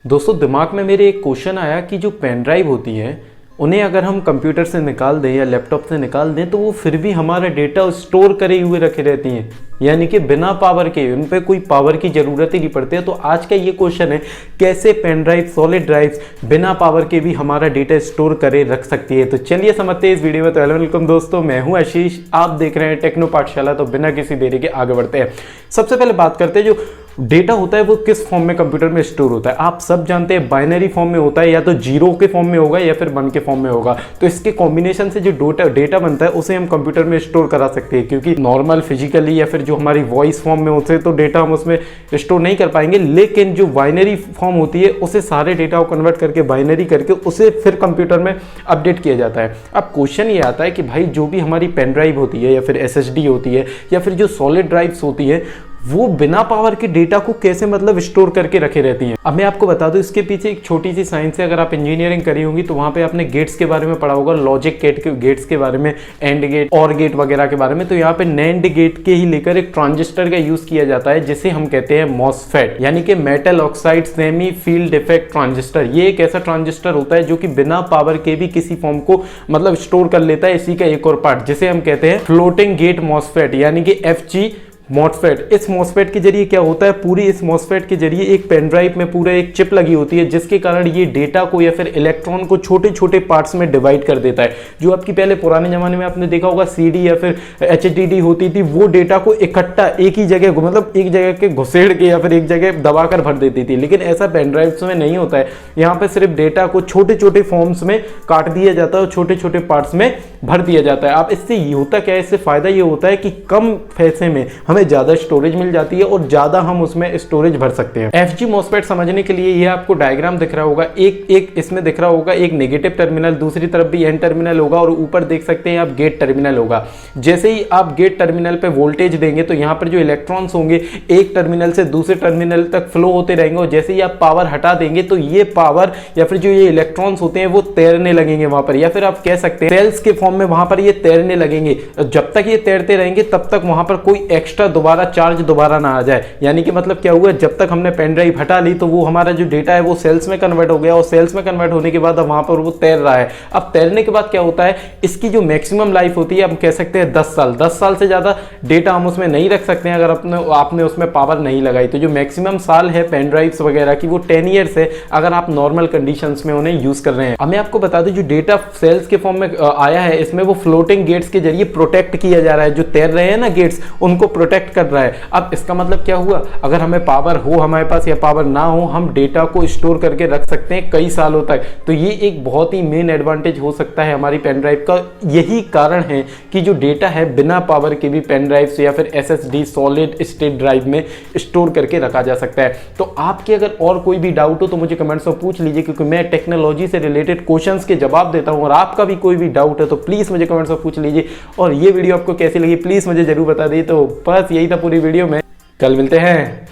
दोस्तों दिमाग में मेरे एक क्वेश्चन आया कि जो पेन ड्राइव होती है उन्हें अगर हम कंप्यूटर से निकाल दें या लैपटॉप से निकाल दें तो वो फिर भी हमारा डेटा स्टोर करे हुए रखे रहती हैं, यानी कि बिना पावर के, उन पे कोई पावर की ज़रूरत ही नहीं पड़ती है। तो आज का ये क्वेश्चन है, कैसे पेन ड्राइव, सॉलिड ड्राइव्स बिना पावर के भी हमारा डेटा स्टोर करे रख सकती है। तो चलिए समझते हैं इस वीडियो में। तो हेलो वेलकम दोस्तों, मैं हूँ आशीष, आप देख रहे हैं टेक्नो पाठशाला। तो बिना किसी देरी के आगे बढ़ते हैं। सबसे पहले बात करते हैं जो डेटा होता है वो किस फॉर्म में कंप्यूटर में स्टोर होता है। आप सब जानते हैं बाइनरी फॉर्म में होता है, या तो जीरो के फॉर्म में होगा या फिर 1 के फॉर्म में होगा। तो इसके कॉम्बिनेशन से जो डेटा बनता है उसे हम कंप्यूटर में स्टोर करा सकते हैं, क्योंकि नॉर्मल फिजिकली या फिर जो हमारी वॉइस फॉर्म में होते हैं तो डेटा हम उसमें स्टोर नहीं कर पाएंगे। लेकिन जो बाइनरी फॉर्म होती है उसे सारे डेटा को कन्वर्ट करके बाइनरी करके उसे फिर कंप्यूटर में अपडेट किया जाता है। अब क्वेश्चन ये आता है कि भाई जो भी हमारी पेन ड्राइव होती है या फिर SSD होती है या फिर जो सॉलिड ड्राइव्स होती है वो बिना पावर के डेटा को कैसे स्टोर करके रखे रहती हैं। अब मैं आपको बता दूं, इसके पीछे एक छोटी सी साइंस है। अगर आप इंजीनियरिंग करी होंगी तो वहां पे आपने गेट्स के बारे में पढ़ा होगा, लॉजिक गेट्स के बारे में, एंड गेट, और गेट वगैरह के बारे में। तो यहाँ पे नैंड गेट के ही लेकर एक ट्रांजिस्टर का यूज किया जाता है जिसे हम कहते हैं मॉसफेट, यानी कि metal oxide semi field effect transistor. ये एक ऐसा ट्रांजिस्टर होता है जो कि बिना पावर के भी किसी फॉर्म को स्टोर कर लेता है। इसी का एक और पार्ट जिसे हम कहते हैं फ्लोटिंग गेट मॉसफेट, यानी कि FG मॉसफेट। इस मॉसफेट के जरिए क्या होता है, पूरी इस मॉसफेट के जरिए एक पेन ड्राइव में पूरा एक चिप लगी होती है, जिसके कारण ये डेटा को या फिर इलेक्ट्रॉन को छोटे छोटे पार्ट्स में डिवाइड कर देता है। जो आपकी पहले पुराने जमाने में आपने देखा होगा CD या फिर HDD होती थी, वो डेटा को इकट्ठा एक ही जगह एक जगह के घुसेड़ के या फिर एक जगह दबाकर भर देती थी। लेकिन ऐसा पेन ड्राइव्स में नहीं होता है। यहाँ पे सिर्फ डेटा को छोटे छोटे फॉर्म्स में काट दिया जाता है और छोटे छोटे पार्ट्स में भर दिया जाता है। अब इससे होता क्या है, इससे फायदा ये होता है कि कम पैसे में हमें ज्यादा स्टोरेज मिल जाती है और ज्यादा हम उसमें स्टोरेज भर सकते हैं। FG मॉसफेट समझने के लिए ये आपको डायग्राम दिख रहा होगा, एक इसमें दिख रहा होगा एक नेगेटिव टर्मिनल, दूसरी तरफ भी N टर्मिनल होगा और ऊपर देख सकते हैं आप गेट टर्मिनल होगा। जैसे ही आप गेट टर्मिनल पे वोल्टेज देंगे तो यहाँ पर जो इलेक्ट्रॉन्स होंगे एक टर्मिनल से दूसरे टर्मिनल तक फ्लो होते रहेंगे, और जैसे ही आप पावर हटा देंगे तो ये पावर या फिर जो ये इलेक्ट्रॉन्स होते हैं वो तैरने लगेंगे वहां पर, या फिर आप कह सकते हैं सेल्स के फॉर्म में वहां पर ये तैरने लगेंगे। जब तक ये तैरते रहेंगे तब तक वहां पर कोई एक्स्ट्रा चार्ज दोबारा ना आ जाए। यानी कि मतलब क्या हुआ, जब तक हमने पेन ड्राइव हटा ली तो वो हमारा जो डेटा है वो सेल्स में कन्वर्ट हो गया, और सेल्स में कन्वर्ट होने के बाद अब वहां पर वो तैर रहा है। अब तैरने के बाद क्या होता है, इसकी जो मैक्सिमम लाइफ होती है हम कह सकते हैं 10 साल। 10 साल से ज्यादा डेटा हम उसमें नहीं रख सकते हैं अगर आपने उसमें पावर नहीं लगाई। तो जो मैक्सिमम साल है पेन ड्राइव्स वगैरह की वो 10 ईयर्स है, अगर आप नॉर्मल कंडीशंस में उन्हें यूज कर रहे हैं। अब मैं आपको बता दूं, जो डेटा सेल्स के फॉर्म में आया है इसमें वो फ्लोटिंग गेट्स के जरिए प्रोटेक्ट किया जा रहा है। जो तैर रहे हैं ना गेट्स, उनको प्रोटेक्ट कर रहा है। अब इसका मतलब क्या हुआ, अगर हमें पावर हो हमारे पास या पावर ना हो, हम डेटा को स्टोर करके रख सकते हैं कई सालों तक। तो ये एक बहुत ही मेन एडवांटेज हो सकता है हमारी पेन ड्राइव का। यही कारण है कि जो डेटा है बिना पावर के भी पेन ड्राइव से या फिर SSD सॉलिड स्टेट ड्राइव में स्टोर करके रखा जा सकता है। तो आपके अगर और कोई भी डाउट हो तो मुझे कमेंट्स में पूछ लीजिए, क्योंकि मैं टेक्नोलॉजी से रिलेटेड क्वेश्चंस के जवाब देता हूं। और आपका भी कोई भी डाउट है तो प्लीज मुझे कमेंट्स में पूछ लीजिए। और ये वीडियो आपको कैसी लगी प्लीज मुझे जरूर बता दीजिए। तो बस यही था पूरी वीडियो में, कल मिलते हैं।